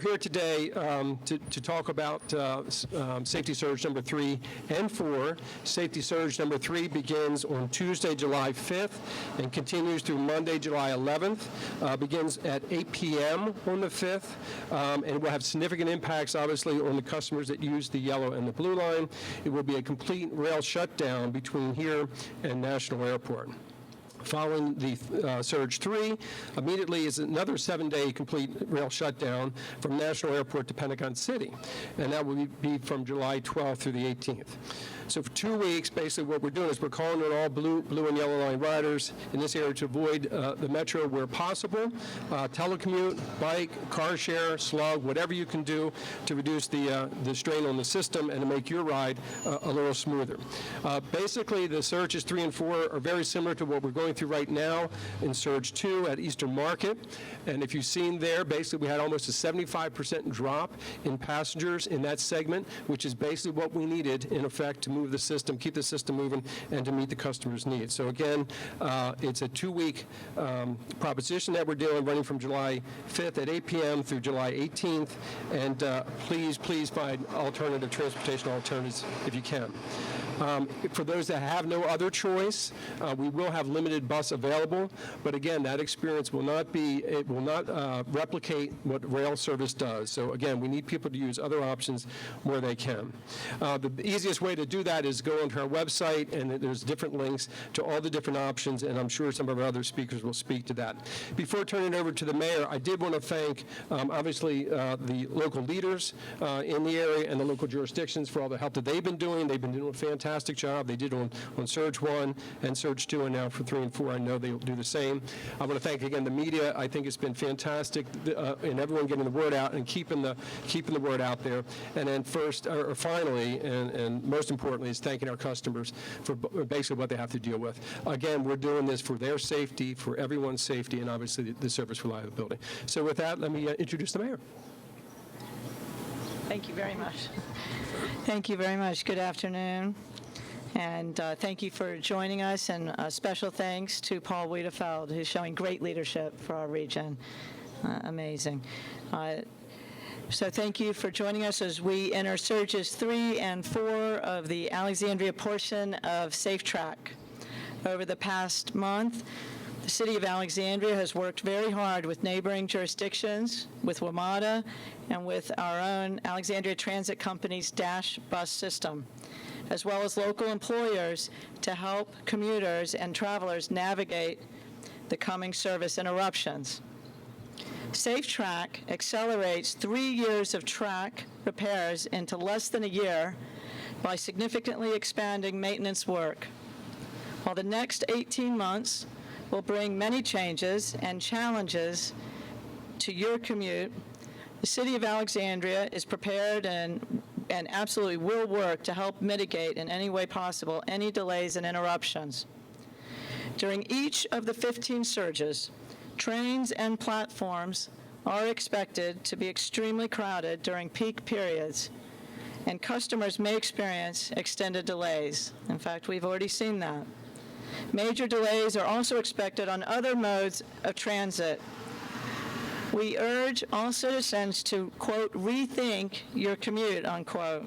here today to talk about Safety Surge number 3 and 4. Safety Surge number 3 begins on Tuesday, July 5th, and continues through Monday, July 11th. Begins at 8 p.m. on the 5th, and will have significant impacts, obviously, on the customers that use the yellow and the blue line. It will be a complete rail shutdown between here and National Airport. Following the Surge 3, immediately is another 7-day complete rail shutdown from National Airport to Pentagon City, and that will be from July 12th through the 18th. So for 2 weeks, basically what we're doing is we're calling on all blue and yellow line riders in this area to avoid the metro where possible, telecommute, bike, car share, slug, whatever you can do to reduce the strain on the system and to make your ride a little smoother. Basically, the Surges 3 and 4 are very similar to what we're going through right now in Surge 2 at Eastern Market. And if you've seen there, basically we had almost a 75% drop in passengers in that segment, which is basically what we needed, in effect, to move the system, keep the system moving, and to meet the customer's needs. So again, it's a 2-week proposition that we're doing, running from July 5th at 8 p.m. through July 18th. And please find alternative transportation alternatives if you can. For those that have no other choice, we will have limited bus available, but again, that experience will not replicate what rail service does. So again, we need people to use other options where they can. The easiest way to do that is go onto our website, and there's different links to all the different options, and I'm sure some of our other speakers will speak to that. Before turning it over to the mayor, I did want to thank, obviously, the local leaders in the area and the local jurisdictions for all the help that they've been doing. They've been doing a fantastic job. They did on Surge 1 and Surge 2, and now for 3 and 4, I know they'll do the same. I want to thank again the media. I think it's been fantastic in everyone getting the word out and keeping the word out there. And then finally, and most importantly, is thanking our customers for basically what they have to deal with. Again, we're doing this for their safety, for everyone's safety, and obviously the service reliability. So with that, let me introduce the mayor. Thank you very much. Thank you very much. Good afternoon. And thank you for joining us, and special thanks to Paul Wiedefeld, who's showing great leadership for our region. Amazing. So thank you for joining us as we enter Surges 3 and 4 of the Alexandria portion of SafeTrack. Over the past month, the City of Alexandria has worked very hard with neighboring jurisdictions, with WMATA, and with our own Alexandria Transit Company's Dash bus system, as well as local employers, to help commuters and travelers navigate the coming service interruptions. SafeTrack accelerates 3 years of track repairs into less than a year by significantly expanding maintenance work. While the next 18 months will bring many changes and challenges to your commute, the City of Alexandria is prepared and absolutely will work to help mitigate in any way possible any delays and interruptions. During each of the 15 surges, trains and platforms are expected to be extremely crowded during peak periods, and customers may experience extended delays. In fact, we've already seen that. Major delays are also expected on other modes of transit. We urge all citizens to, quote, rethink your commute, unquote,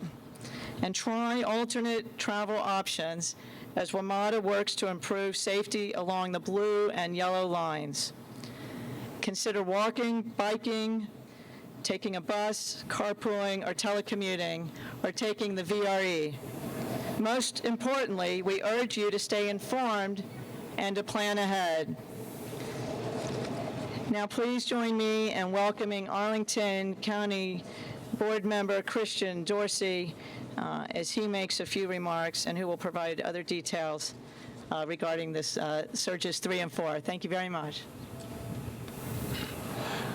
and try alternate travel options as WMATA works to improve safety along the blue and yellow lines. Consider walking, biking, taking a bus, carpooling, or telecommuting, or taking the VRE. Most importantly, we urge you to stay informed and to plan ahead. Now, please join me in welcoming Arlington County Board Member Christian Dorsey as he makes a few remarks and who will provide other details regarding this Surges 3 and 4. Thank you very much.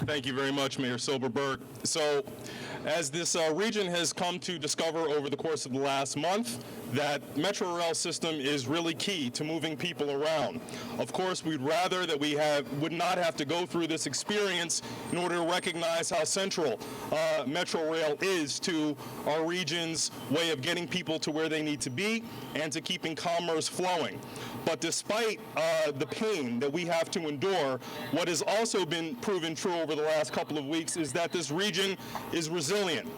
Thank you very much, Mayor Silberberg. So, as this region has come to discover over the course of the last month, that Metro Rail system is really key to moving people around. Of course, we'd rather that we would not have to go through this experience in order to recognize how central Metro Rail is to our region's way of getting people to where they need to be and to keeping commerce flowing. But despite the pain that we have to endure, what has also been proven true over the last couple of weeks is that this region is resilient.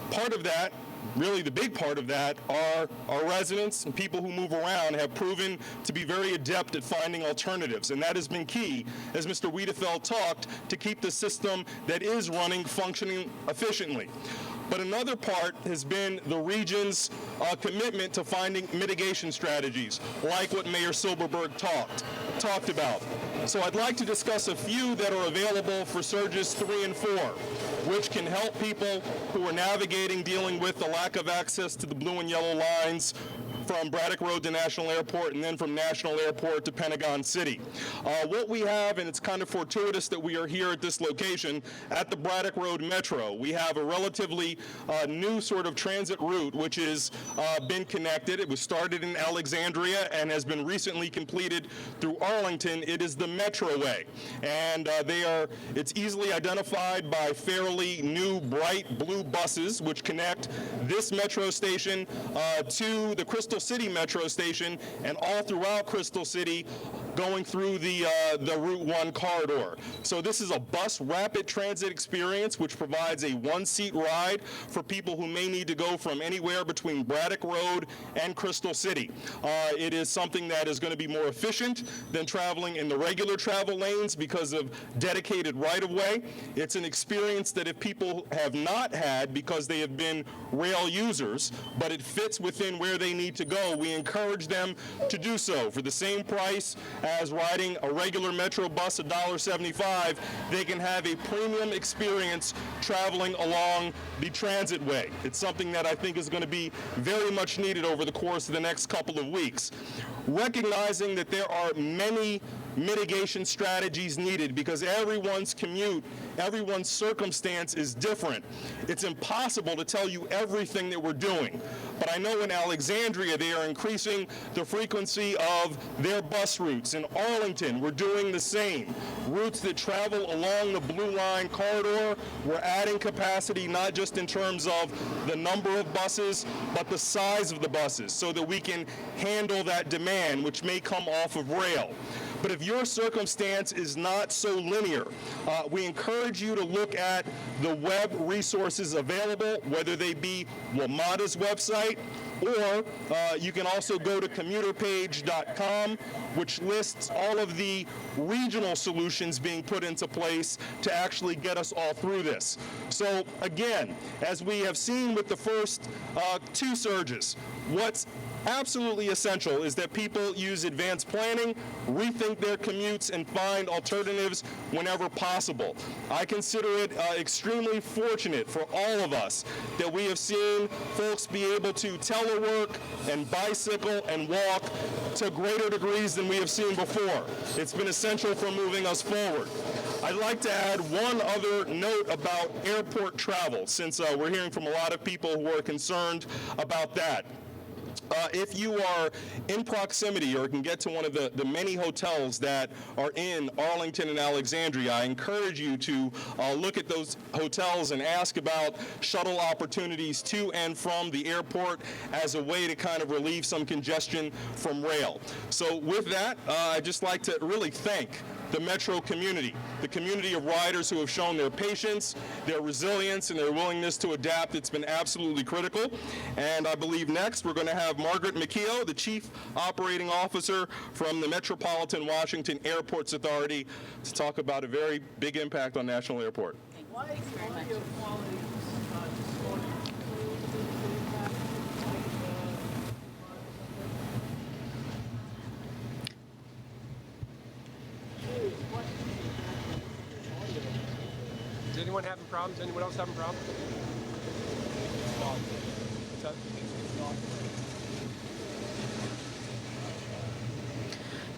Part of that, really the big part of that, are our residents and people who move around have proven to be very adept at finding alternatives, and that has been key, as Mr. Wiedefeld talked, to keep the system that is running functioning efficiently. But another part has been the region's commitment to finding mitigation strategies, like what Mayor Silberberg talked about. So I'd like to discuss a few that are available for Surges 3 and 4, which can help people who are navigating, dealing with the lack of access to the blue and yellow lines from Braddock Road to National Airport and then from National Airport to Pentagon City. What we have, and it's kind of fortuitous that we are here at this location, at the Braddock Road Metro, we have a relatively new sort of transit route which has been connected. It was started in Alexandria and has been recently completed through Arlington. It is the Metroway, and it's easily identified by fairly new bright blue buses which connect this metro station to the Crystal City Metro Station and all throughout Crystal City, going through the Route 1 corridor. So this is a bus rapid transit experience which provides a one-seat ride for people who may need to go from anywhere between Braddock Road and Crystal City. It is something that is going to be more efficient than traveling in the regular travel lanes because of dedicated right-of-way. It's an experience that if people have not had because they have been rail users, but it fits within where they need to go, we encourage them to do so. For the same price as riding a regular Metro bus, $1.75, they can have a premium experience traveling along the transit way. It's something that I think is going to be very much needed over the course of the next couple of weeks. Recognizing that there are many mitigation strategies needed because everyone's commute, everyone's circumstance is different. It's impossible to tell you everything that we're doing. But I know in Alexandria they are increasing the frequency of their bus routes. In Arlington, we're doing the same. Routes that travel along the Blue Line corridor, we're adding capacity not just in terms of the number of buses, but the size of the buses so that we can handle that demand which may come off of rail. But if your circumstance is not so linear, we encourage you to look at the web resources available, whether they be WMATA's website, or you can also go to commuterpage.com, which lists all of the regional solutions being put into place to actually get us all through this. So again, as we have seen with the first two surges, what's absolutely essential is that people use advanced planning, rethink their commutes, and find alternatives whenever possible. I consider it extremely fortunate for all of us that we have seen folks be able to telework and bicycle and walk to greater degrees than we have seen before. It's been essential for moving us forward. I'd like to add one other note about airport travel, since we're hearing from a lot of people who are concerned about that. If you are in proximity or can get to one of the many hotels that are in Arlington and Alexandria, I encourage you to look at those hotels and ask about shuttle opportunities to and from the airport as a way to kind of relieve some congestion from rail. So with that, I'd just like to really thank the Metro community, the community of riders who have shown their patience, their resilience, and their willingness to adapt. It's been absolutely critical. And I believe next we're going to have Margaret McKeough, the Chief Operating Officer from the Metropolitan Washington Airports Authority, to talk about a very big impact on National Airport. Why is quality of quality distorted? Is anyone having problems? Anyone else having problems? What's that?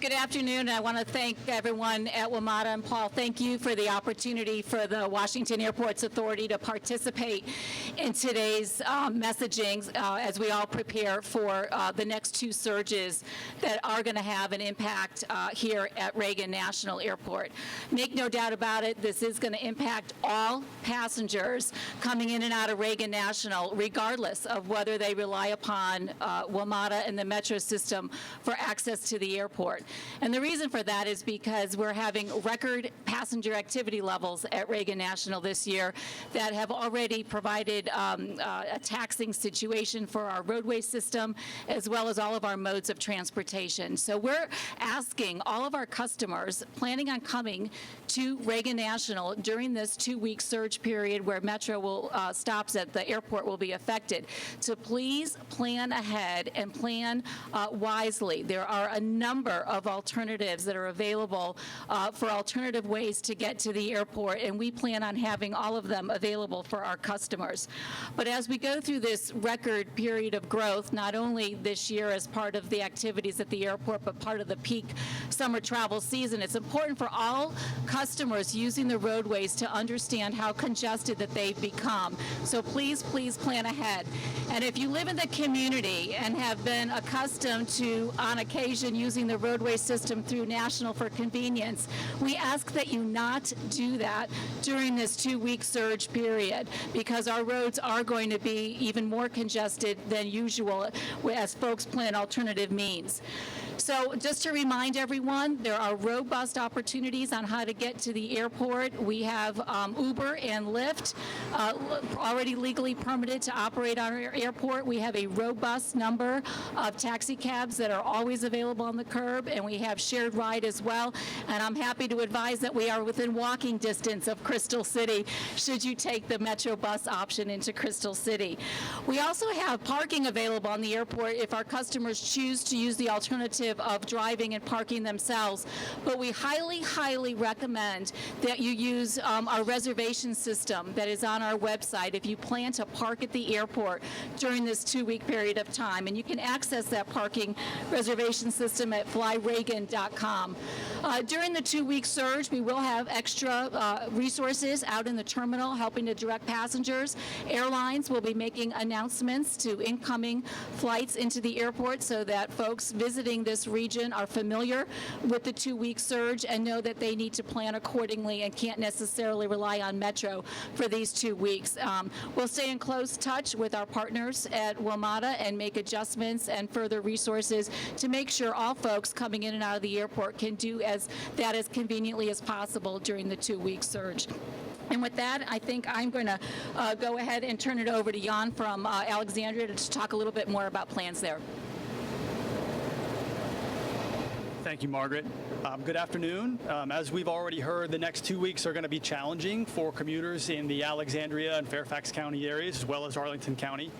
Good afternoon. I want to thank everyone at WMATA, and Paul, thank you for the opportunity for the Washington Airports Authority to participate in today's messaging as we all prepare for the next two surges that are going to have an impact here at Reagan National Airport. Make no doubt about it, this is going to impact all passengers coming in and out of Reagan National, regardless of whether they rely upon WMATA and the metro system for access to the airport. And the reason for that is because we're having record passenger activity levels at Reagan National this year that have already provided a taxing situation for our roadway system, as well as all of our modes of transportation. So we're asking all of our customers planning on coming to Reagan National during this 2-week surge period where Metro will stops at the airport will be affected, to please plan ahead and plan wisely. There are a number of alternatives that are available for alternative ways to get to the airport, and we plan on having all of them available for our customers. But as we go through this record period of growth, not only this year as part of the activities at the airport, but part of the peak summer travel season, it's important for all customers using the roadways to understand how congested that they've become. So please, please plan ahead. And if you live in the community and have been accustomed to, on occasion, using the roadway system through National for convenience, we ask that you not do that during this 2-week surge period, because our roads are going to be even more congested than usual as folks plan alternative means. So just to remind everyone, there are robust opportunities on how to get to the airport. We have Uber and Lyft already legally permitted to operate on our airport. We have a robust number of taxi cabs that are always available on the curb, and we have shared ride as well. And I'm happy to advise that we are within walking distance of Crystal City should you take the Metro bus option into Crystal City. We also have parking available on the airport if our customers choose to use the alternative of driving and parking themselves, but we highly, highly recommend that you use our reservation system that is on our website if you plan to park at the airport during this 2-week period of time. And you can access that parking reservation system at flyreagan.com. During the 2-week surge, we will have extra resources out in the terminal helping to direct passengers. Airlines will be making announcements to incoming flights into the airport so that folks visiting this region are familiar with the 2-week surge and know that they need to plan accordingly and can't necessarily rely on Metro for these 2 weeks. We'll stay in close touch with our partners at WMATA and make adjustments and further resources to make sure all folks coming in and out of the airport can do that as conveniently as possible during the 2-week surge. And with that, I think I'm going to go ahead and turn it over to Yon from Alexandria to talk a little bit more about plans there. Thank you, Margaret. Good afternoon. As we've already heard, the next 2 weeks are going to be challenging for commuters in the Alexandria and Fairfax County areas, as well as Arlington County.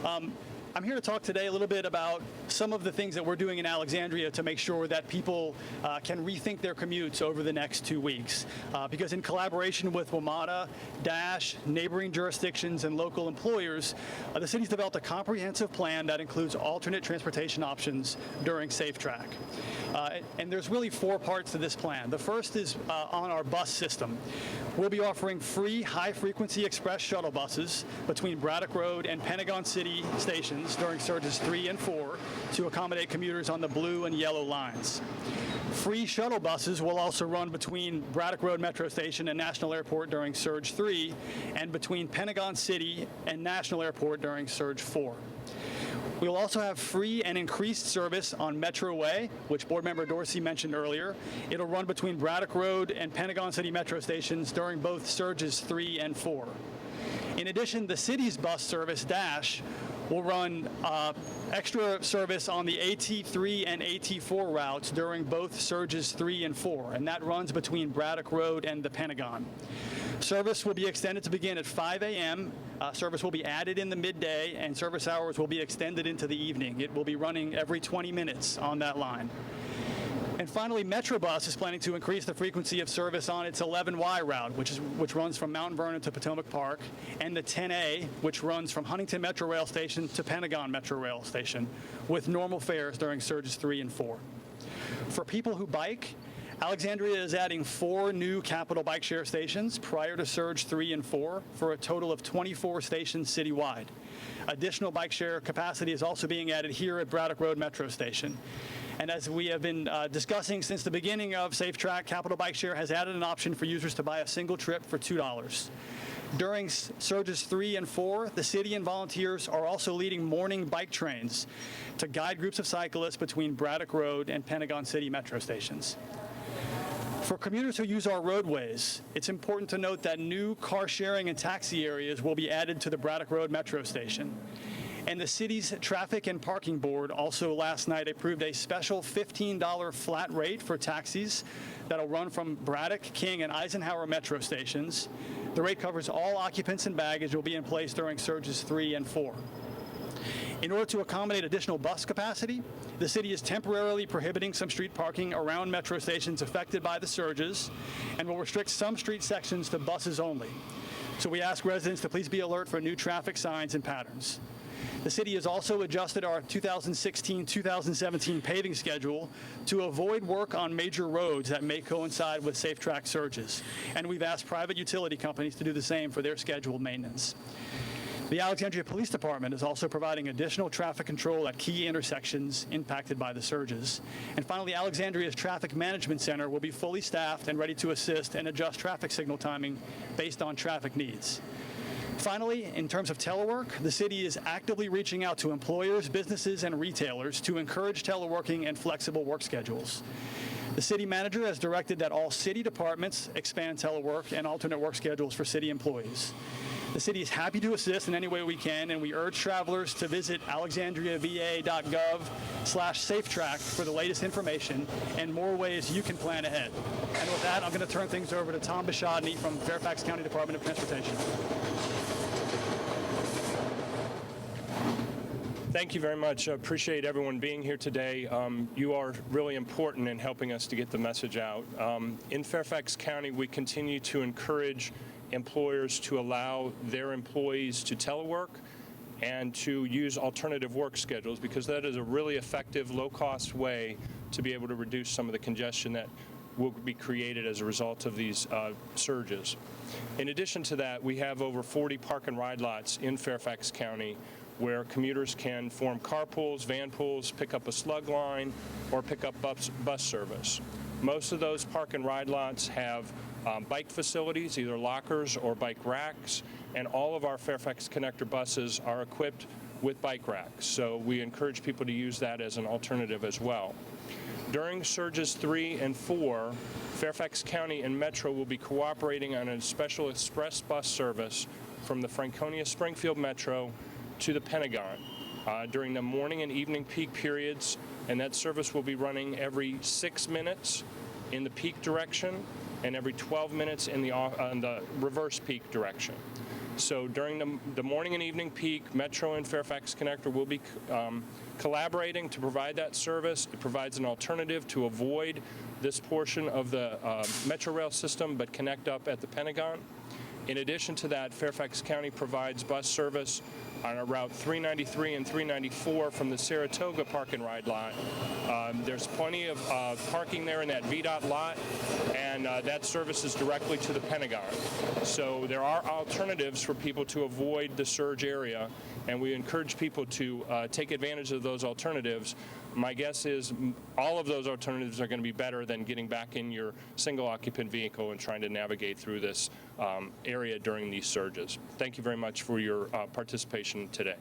I'm here to talk today a little bit about some of the things that we're doing in Alexandria to make sure that people can rethink their commutes over the next 2 weeks. Because in collaboration with WMATA, DASH, neighboring jurisdictions, and local employers, the city's developed a comprehensive plan that includes alternate transportation options during SafeTrack. And there's really 4 parts to this plan. The first is on our bus system. We'll be offering free high-frequency express shuttle buses between Braddock Road and Pentagon City stations during surges 3 and 4 to accommodate commuters on the blue and yellow lines. Free shuttle buses will also run between Braddock Road Metro Station and National Airport during Surge 3 and between Pentagon City and National Airport during Surge 4. We will also have free and increased service on Metro Way, which Board Member Dorsey mentioned earlier. It'll run between Braddock Road and Pentagon City Metro stations during both Surges 3 and 4. In addition, the city's bus service, DASH, will run extra service on the AT3 and AT4 routes during both Surges 3 and 4, and that runs between Braddock Road and the Pentagon. Service will be extended to begin at 5 a.m. Service will be added in the midday, and service hours will be extended into the evening. It will be running every 20 minutes on that line. And finally, Metrobus is planning to increase the frequency of service on its 11Y route, which runs from Mount Vernon to Potomac Park, and the 10A, which runs from Huntington Metro Rail Station to Pentagon Metro Rail Station, with normal fares during Surges 3 and 4. For people who bike, Alexandria is adding 4 new Capital Bike Share stations prior to Surge 3 and 4 for a total of 24 stations citywide. Additional bike share capacity is also being added here at Braddock Road Metro Station. And as we have been discussing since the beginning of SafeTrack, Capital Bike Share has added an option for users to buy a single trip for $2. During Surges 3 and 4, the city and volunteers are also leading morning bike trains to guide groups of cyclists between Braddock Road and Pentagon City Metro stations. For commuters who use our roadways, it's important to note that new car sharing and taxi areas will be added to the Braddock Road Metro Station. And the city's Traffic and Parking Board also last night approved a special $15 flat rate for taxis that'll run from Braddock, King, and Eisenhower Metro stations. The rate covers all occupants and baggage will be in place during Surges 3 and 4. In order to accommodate additional bus capacity, the city is temporarily prohibiting some street parking around metro stations affected by the surges and will restrict some street sections to buses only. So we ask residents to please be alert for new traffic signs and patterns. The city has also adjusted our 2016-2017 paving schedule to avoid work on major roads that may coincide with SafeTrack surges, and we've asked private utility companies to do the same for their scheduled maintenance. The Alexandria Police Department is also providing additional traffic control at key intersections impacted by the surges. And finally, Alexandria's Traffic Management Center will be fully staffed and ready to assist and adjust traffic signal timing based on traffic needs. Finally, in terms of telework, the city is actively reaching out to employers, businesses, and retailers to encourage teleworking and flexible work schedules. The city manager has directed that all city departments expand telework and alternate work schedules for city employees. The city is happy to assist in any way we can, and we urge travelers to visit alexandriava.gov/SafeTrack for the latest information and more ways you can plan ahead. And with that, I'm going to turn things over to Tom Biesiandy from Fairfax County Department of Transportation. Thank you very much. I appreciate everyone being here today. You are really important in helping us to get the message out. In Fairfax County, we continue to encourage employers to allow their employees to telework and to use alternative work schedules, because that is a really effective, low-cost way to be able to reduce some of the congestion that will be created as a result of these surges. In addition to that, we have over 40 park and ride lots in Fairfax County where commuters can form carpools, van pools, pick up a slug line, or pick up bus service. Most of those park and ride lots have bike facilities, either lockers or bike racks, and all of our Fairfax Connector buses are equipped with bike racks. So we encourage people to use that as an alternative as well. During Surges 3 and 4, Fairfax County and Metro will be cooperating on a special express bus service from the Franconia-Springfield Metro to the Pentagon during the morning and evening peak periods, and that service will be running every 6 minutes in the peak direction and every 12 minutes in the reverse peak direction. So during the morning and evening peak, Metro and Fairfax Connector will be collaborating to provide that service. It provides an alternative to avoid this portion of the Metro rail system but connect up at the Pentagon. In addition to that, Fairfax County provides bus service on Route 393 and 394 from the Saratoga Park and Ride lot. There's plenty of parking there in that VDOT lot, and that service is directly to the Pentagon. So there are alternatives for people to avoid the surge area, and we encourage people to take advantage of those alternatives. My guess is all of those alternatives are going to be better than getting back in your single occupant vehicle and trying to navigate through this area during these surges. Thank you very much for your participation today.